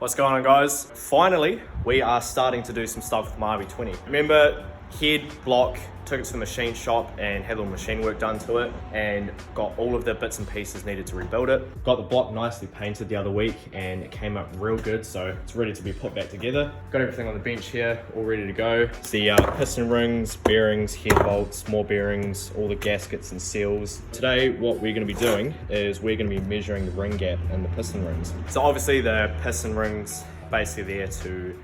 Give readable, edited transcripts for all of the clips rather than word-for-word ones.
What's going on, guys? Finally, we are starting to do some stuff with my RB20. Remember, head, block, took it to the machine shop and had a little machine work done to it and got all of the bits and pieces needed to rebuild it. Got the block nicely painted the other week and it came up real good, so it's ready to be put back together. Got everything on the bench here, all ready to go. It's the piston rings, bearings, head bolts, more bearings, all the gaskets and seals. Today, what we're gonna be doing is we're gonna be measuring the ring gap in the piston rings. So obviously the piston rings basically there to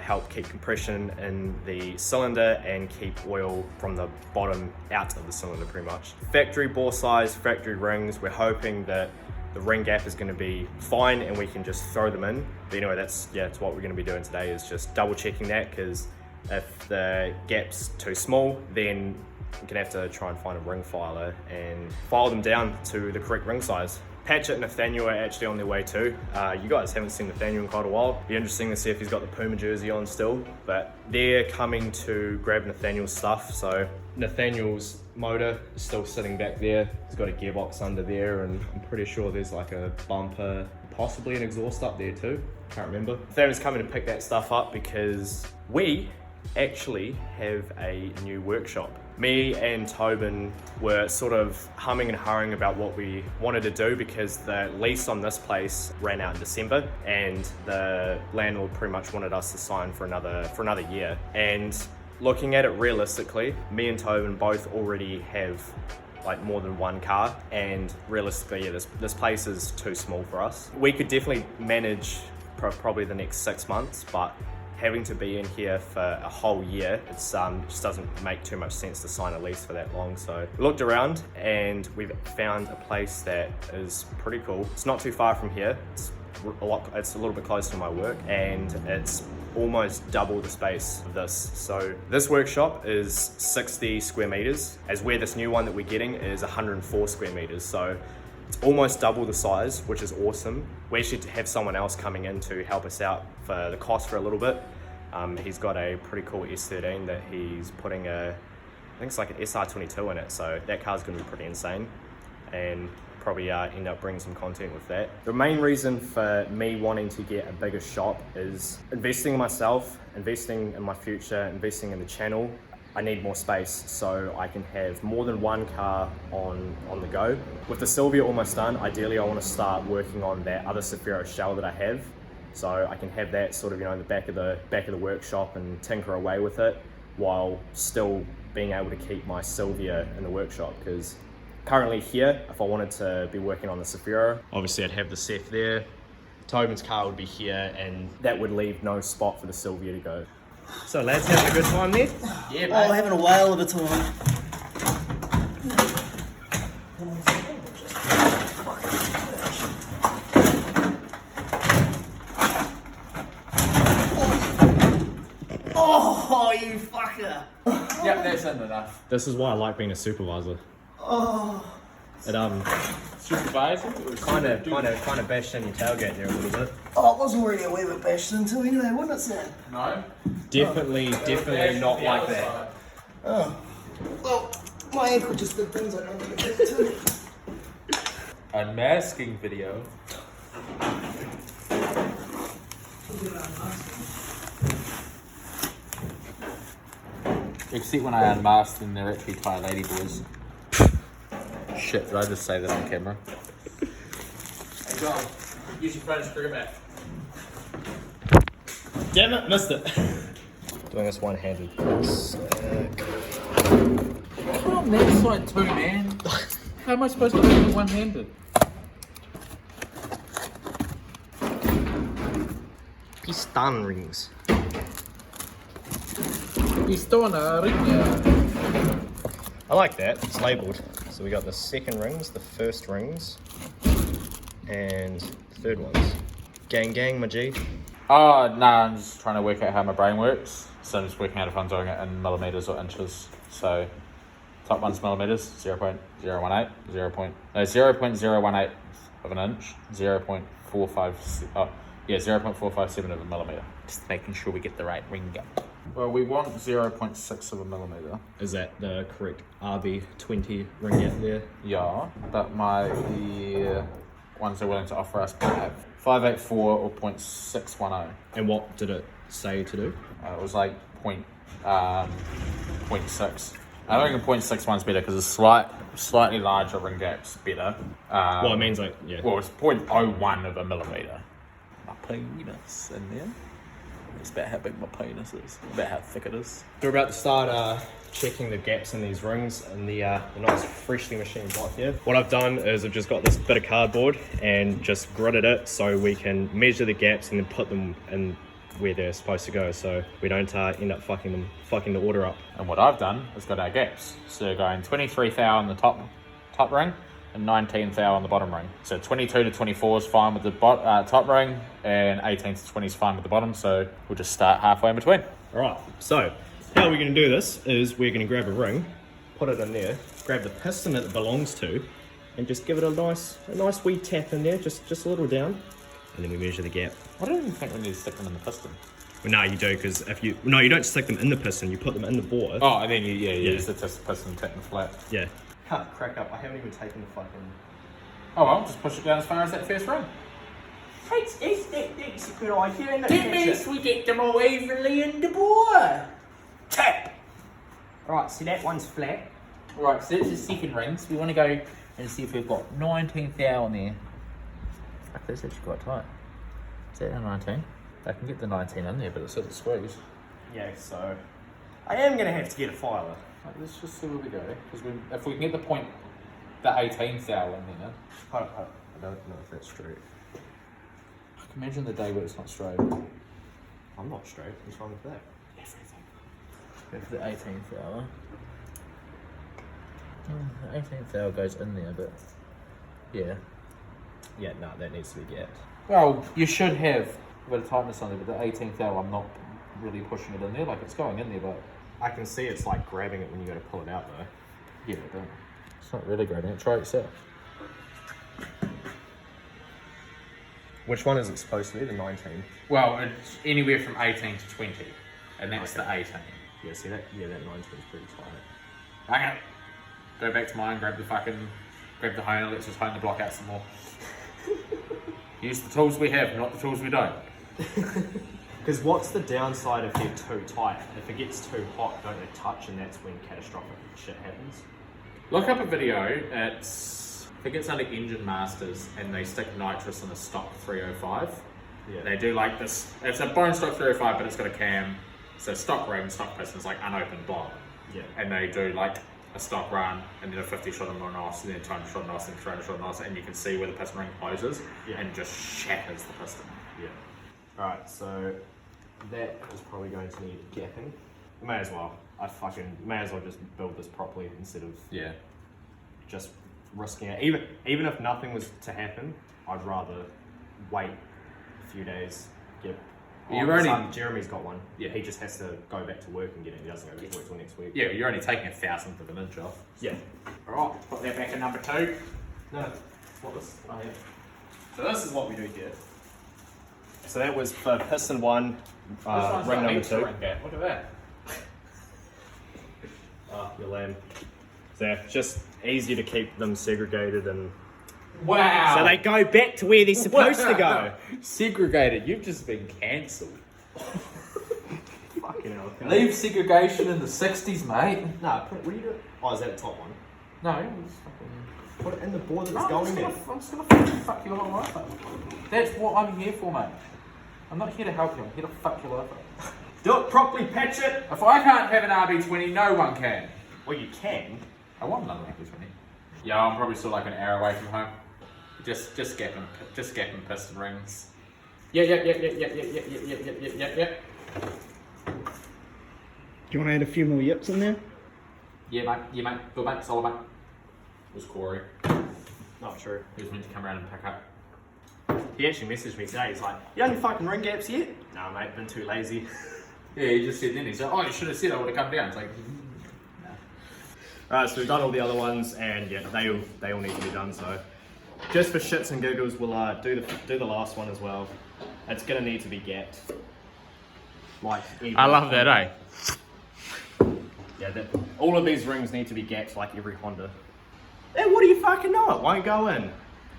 help keep compression in the cylinder and keep oil from the bottom out of the cylinder pretty much. Factory bore size, factory rings, we're hoping that the ring gap is going to be fine and we can just throw them in. But anyway, that's what we're going to be doing today, is just double checking that, because if the gap's too small, then we're going to have to try and find a ring filer and file them down to the correct ring size. Patchett and Nathaniel are actually on their way too. You guys haven't seen Nathaniel in quite a while. Be interesting to see if he's got the Puma jersey on still, but they're coming to grab Nathaniel's stuff. So Nathaniel's motor is still sitting back there. He's got a gearbox under there, and I'm pretty sure there's like a bumper, possibly an exhaust up there too. Can't remember. Nathaniel's coming to pick that stuff up because we actually have a new workshop. Me and Tobin were sort of humming and hawing about what we wanted to do, because the lease on this place ran out in December and the landlord pretty much wanted us to sign for another year. And looking at it realistically, me and Tobin both already have like more than one car, and realistically, this place is too small for us. We could definitely manage probably the next 6 months, but having to be in here for a whole year, it just doesn't make too much sense to sign a lease for that long. So we looked around and we've found a place that is pretty cool. It's not too far from here. It's a little bit closer to my work, and it's almost double the space of this. So this workshop is 60 square meters, as where this new one that we're getting is 104 square meters. So it's almost double the size, which is awesome. We actually have someone else coming in to help us out for the cost for a little bit. He's got a pretty cool S14 that he's putting I think it's like an SR22 in it, so that car's gonna be pretty insane, and probably end up bringing some content with that. The main reason for me wanting to get a bigger shop is investing in myself, investing in my future, investing in the channel. I need more space so I can have more than one car on the go. With the Silvia almost done, ideally I want to start working on that other Saphiro shell that I have, so I can have that sort of in the back of the workshop and tinker away with it while still being able to keep my Silvia in the workshop. Because currently here, if I wanted to be working on the Saphiro, obviously I'd have the Seth there, Tobin's car would be here, and that would leave no spot for the Silvia to go. So lads, having a good time there? Yeah, mate. Oh, having a whale of a time. Oh, you fucker! Yep, that's enough. This is why I like being a supervisor. Oh. It Supervisor? kind of bashed in your tailgate there a little bit. Oh, it was already a wee bit bashed into anyway, wasn't it, Sam? No. Definitely not like that. Oh. Well, my ankle just did things I don't want to get to. Unmasking video. Except when I unmask them, they're actually Thai lady boys. Shit, did I just say that on camera? Hey John, use your phone to screw back. Damn it, missed it. Doing this one-handed. Put on that side too, man. How am I supposed to do it one-handed? Piston rings. Piston ring. I like that, it's labelled. So we got the second rings, the first rings, and third ones. Gang gang, my G. Oh, nah, I'm just trying to work out how my brain works. So I'm just working out if I'm doing it in millimeters or inches. So top one's millimeters, 0.018, 0.018 of an inch, 0.457 of a millimeter. Just making sure we get the right ring gap. Well, we want 0.6 of a millimeter. Is that the correct RB20 ring gap there? Yeah, but my ones they're willing to offer us 584 or 0.610. And what did it say to do? It was like 0.6. I think 0.61 is better because it's slightly larger ring gap's better. Well, it means like, yeah. Well, it's 0.01 of a millimetre. My penis in there. It's about how big my penis is, about how thick it is. We're about to start checking the gaps in these rings and the nice freshly machined block here. What I've done is I've just got this bit of cardboard and just gridded it so we can measure the gaps and then put them in where they're supposed to go, so we don't end up fucking the order up. And what I've done is got our gaps. So going 23 thou on the top ring and 19 thou on the bottom ring. So 22 to 24 is fine with the top ring, and 18 to 20 is fine with the bottom. So we'll just start halfway in between. All right. So how we're going to do this is we're going to grab a ring, put it in there, grab the piston that it belongs to, and just give it a nice wee tap in there, just a little down, and then we measure the gap. I don't even think we need to stick them in the piston. Well, no, you do, because you don't stick them in the piston. You put them in the bore. Oh, and then you use the piston and tap them flat. Yeah. Can't crack up. I haven't even taken the fucking. Oh well, just push it down as far as that first ring. It's a good idea, isn't it? It means we get them all evenly in the bore. Tap! Right, so that one's flat. Right, so that's the second ring. So we want to go and see if we've got 19 thou on there. Fuck, that's actually quite tight. Is that a 19? I can get the 19 in there, but it says it's squeeze. Yeah, so I am going to have to get a filer. Right, let's just see where we go. Because if we can get the 18 thou in there. I don't know if that's straight. I can imagine the day where it's not straight. I'm not straight. What's wrong with that? Everything. Go for the 18 thou. The 18 thou goes in there, but yeah. Yeah, no, that needs to be gapped. Well, you should have a bit of tightness on there, but the 18 thou, I'm not really pushing it in there. Like, it's going in there, but I can see it's like grabbing it when you go to pull it out though. yeah, but it's not really grabbing it. Try it yourself. Which one is it supposed to be? The 19? Well, it's anywhere from 18 to 20, and that's the 18. Yeah, see that? Yeah, that 19 is pretty tight. Okay. Go back to mine, grab the honer, let's just hone the block out some more. Use the tools we have, not the tools we don't. Because what's the downside if they're too tight? If it gets too hot, don't they touch, and that's when catastrophic shit happens? Look up a video, I think it's under Engine Masters, and they stick nitrous in a stock 305. Yeah. They do like this, it's a bone stock 305, but it's got a cam, so stock ring, stock piston, like unopened block. Yeah. And they do like a stock run, and then a 50 shot on NOS, and then a 200 shot on NOS, and 300 shot on NOS, and you can see where the piston ring closes, and just shatters the piston. Yeah. Alright, so that is probably going to need gapping. May as well. May as well just build this properly instead of just risking it. Even if nothing was to happen, I'd rather wait a few days, get Jeremy's got one. Yeah, he just has to go back to work and get it. He doesn't go back to work till next week. Yeah, you're only taking 1,000th of an inch off. Yeah. Alright, put that back in number 2. No, what this? Oh yeah. So this is what we do here. So that was for piston 1, ring number 2. Look at that. You're lame. So yeah, just easier to keep them segregated and. Wow. So they go back to where they're supposed to go. Segregated. You've just been cancelled. Fucking hell. Leave segregation in the 60s, mate. Nah, what are you doing? Oh, is that the top one? No, it's fucking... Put it in the board that's going in. I'm just gonna fucking fuck your whole life up. That's what I'm here for, mate. I'm not here to help you. I'm here to fuck your life up. Do it properly, patch it. If I can't have an RB20, no one can. Well, you can. I want another RB20. Yeah, I'm probably still like an hour away from home. Just gapping piston rings. Yeah. Do you want to add a few more yips in there? Yeah, mate. Good, mate. Solid, mate. It was Corey. Not true. He was meant to come around and pick up. He actually messaged me today. He's like, "You done your fucking ring gaps yet?" Nah, mate. Been too lazy. Yeah, he just said then. He's like, "Oh, you should have said I would have come down." It's like, no. Alright, so we've done all the other ones, and yeah, they all need to be done. So, just for shits and giggles, we'll do the last one as well. It's gonna need to be gapped. Like. I love that, eh? Yeah, all of these rings need to be gapped like every Honda. Hey, what do you fucking know? It won't go in.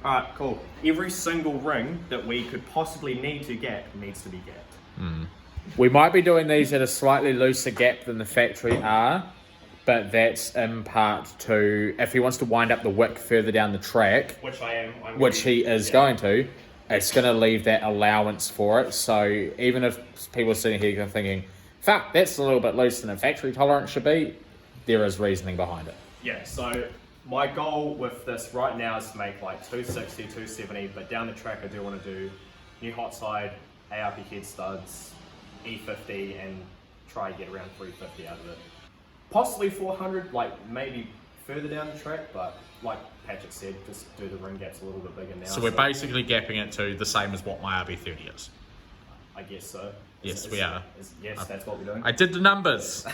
Alright, cool. Every single ring that we could possibly need to gap needs to be gapped. We might be doing these at a slightly looser gap than the factory are, but that's in part to, if he wants to wind up the wick further down the track, Which I am. which he is going to, it's going to leave that allowance for it. So even if people are sitting here thinking, fuck, that's a little bit looser than a factory tolerance should be, there is reasoning behind it. Yeah, so my goal with this right now is to make like 260, 270, but down the track I do want to do new hot side, ARP head studs, E50, and try to get around 350 out of it. Possibly 400, like maybe further down the track, but like Patrick said, just do the ring gaps a little bit bigger now. So we're basically gapping it to the same as what my RB30 is. I guess so. Yes, we are. Yes, that's what we're doing. I did the numbers.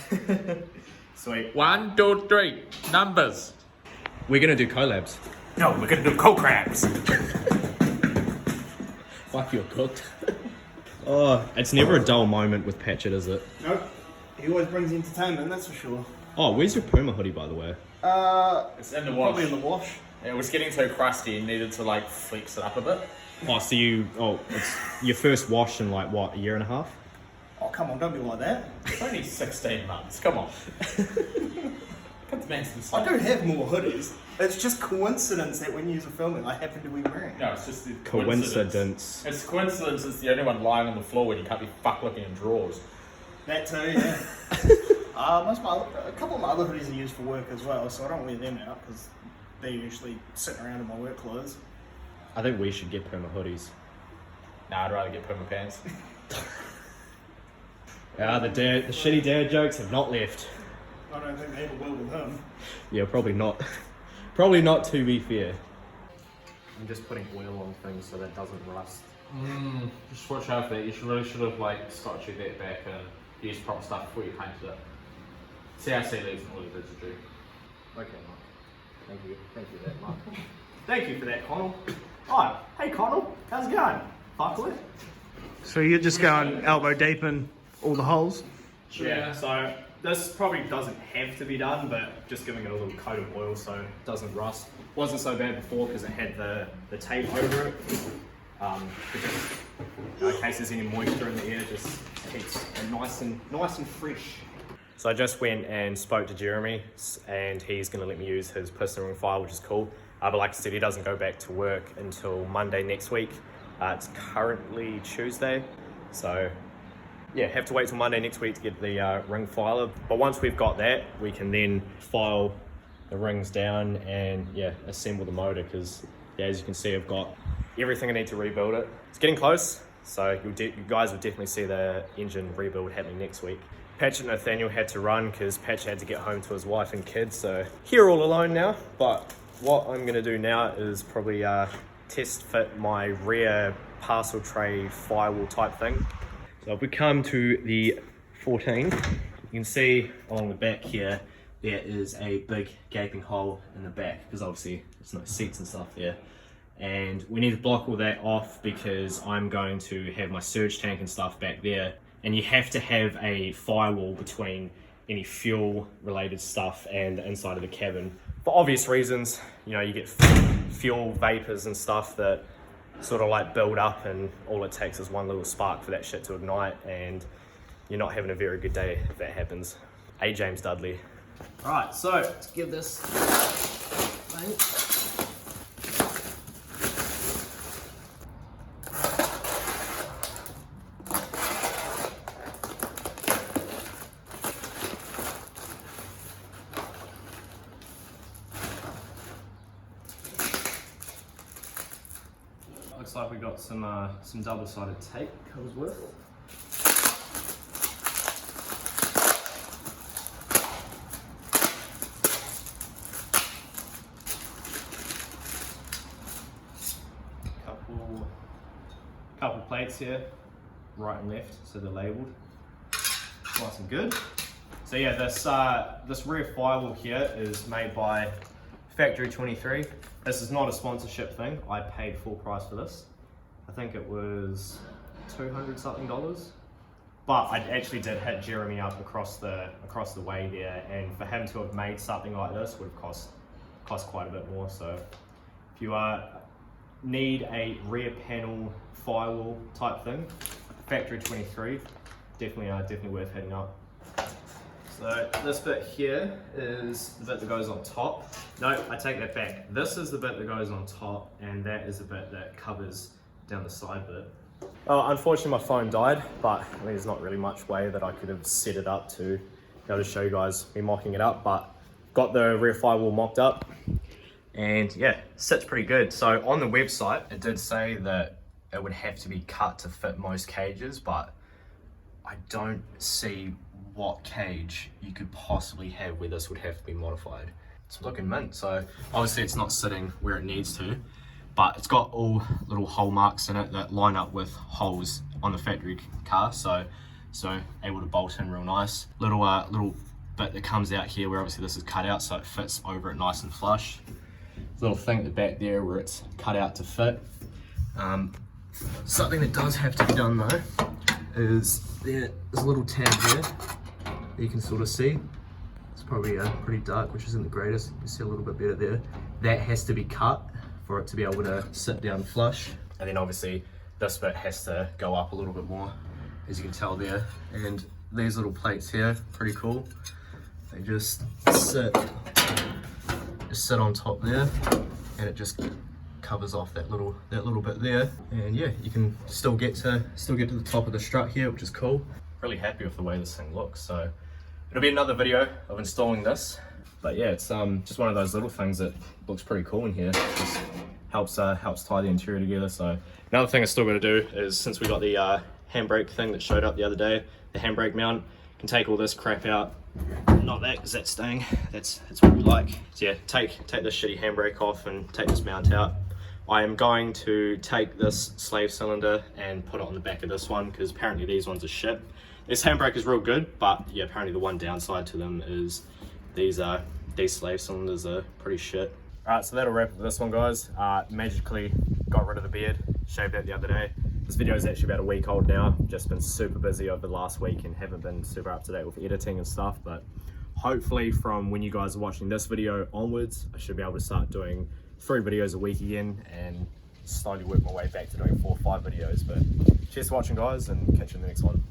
Sweet. 1, 2, 3, numbers. We're gonna do collabs. No, we're going to do co-crabs. Fuck, you're cooked. Oh, it's never a dull moment with Patchett, is it? Nope. He always brings entertainment, that's for sure. Oh, where's your Puma hoodie, by the way? It's in the wash. Probably in the wash. It was getting too crusty and needed to like flex it up a bit. Oh, so it's your first wash in like what, a year and a half? Oh, come on, don't be like that. It's only 16 months, come on. Cut the man some I do have more hoodies. It's just coincidence that when you are filming, I happen to be wearing. No, it's just the Coincidence. It's coincidence it's the only one lying on the floor when you can't be fuck looking in drawers. That too, yeah. A couple of my other hoodies are used for work as well, so I don't wear them out because they're usually sitting around in my work clothes. I think we should get Puma hoodies. Nah, I'd rather get Puma pants. The shitty dad jokes have not left. I don't think they ever will with him. Yeah, probably not. Probably not, to be fair. I'm just putting oil on things so that doesn't rust. Just watch out for that. You should have like scotched that back and used proper stuff before you painted it. CRC leaves an oily residue. Okay, Mark. Thank you. Thank you for that, Mark. Thank you for that, Connell. Oh, hey Connell, how's it going? Fuckwood. So you're just going elbow deep in all the holes? Yeah, so this probably doesn't have to be done, but just giving it a little coat of oil so it doesn't rust. Wasn't so bad before because it had the tape over it. In case there's any moisture in the air, just keeps it nice and fresh. So I just went and spoke to Jeremy, and he's going to let me use his piston ring file, which is cool. But like I said, he doesn't go back to work until Monday next week. It's currently Tuesday, so yeah, have to wait till Monday next week to get the ring filer. But once we've got that, we can then file the rings down and yeah, assemble the motor, because yeah, as you can see, I've got everything I need to rebuild it. It's getting close, so you guys will definitely see the engine rebuild happening next week. Patch and Nathaniel had to run because Patch had to get home to his wife and kids, so here all alone now. But what I'm gonna do now is probably test fit my rear parcel tray firewall type thing. So if we come to the 14, you can see along the back here, there is a big gaping hole in the back because obviously there's no seats and stuff there. And we need to block all that off because I'm going to have my surge tank and stuff back there. And you have to have a firewall between any fuel related stuff and the inside of the cabin. For obvious reasons, you know, you get fuel vapors and stuff that sort of like build up, and all it takes is one little spark for that shit to ignite, and you're not having a very good day if that happens. A. James Dudley. Alright, so let's give this thing. Looks like we got some double-sided tape comes with. Couple plates here, right and left, so they're labelled. Nice and good. So yeah, this rear firewall here is made by Factory 23. This is not a sponsorship thing. I paid full price for this. I think it was $200 something. But I actually did hit Jeremy up across the way there, and for him to have made something like this would have cost quite a bit more. So if you need a rear panel firewall type thing. Factory 23, definitely worth hitting up. So this bit here is the bit that goes on top. No, I take that back. This is the bit that goes on top, and that is the bit that covers down the side bit. Unfortunately my phone died, but I mean, there's not really much way that I could have set it up to be able to show you guys me mocking it up, but got the rear firewall mocked up, and yeah, sits pretty good. So on the website, it did say that it would have to be cut to fit most cages, but I don't see what cage you could possibly have where this would have to be modified. It's looking mint, so obviously it's not sitting where it needs to, but it's got all little hole marks in it that line up with holes on the factory car, so able to bolt in real nice. Little bit that comes out here where obviously this is cut out, so it fits over it nice and flush. Little thing at the back there where it's cut out to fit. Something that does have to be done though is there's a little tab there that you can sort of see. It's probably pretty dark, which isn't the greatest. You can see a little bit better there. That has to be cut for it to be able to sit down flush. And then obviously this bit has to go up a little bit more, as you can tell there. And these little plates here, pretty cool. They just sit on top there, and it just covers off that little bit there. And yeah, you can still get to the top of the strut here, which is cool. Really happy with the way this thing looks. So it'll be another video of installing this. But yeah, it's just one of those little things that looks pretty cool in here. Just helps tie the interior together. So another thing I still got to do is, since we got the handbrake thing that showed up the other day, the handbrake mount, can take all this crap out. Not that, because that's staying. That's what we like. So yeah, take this shitty handbrake off and take this mount out. I am going to take this slave cylinder and put it on the back of this one, because apparently these ones are shit. This handbrake is real good, but yeah, apparently the one downside to them is these slave cylinders are pretty shit. Alright, so that'll wrap up this one, guys. Magically got rid of the beard, shaved it the other day. This video is actually about a week old now. Just been super busy over the last week and haven't been super up to date with editing and stuff, but hopefully from when you guys are watching this video onwards, I should be able to start doing 3 videos a week again and slowly work my way back to doing 4 or 5 videos. But cheers for watching, guys, and catch you in the next one.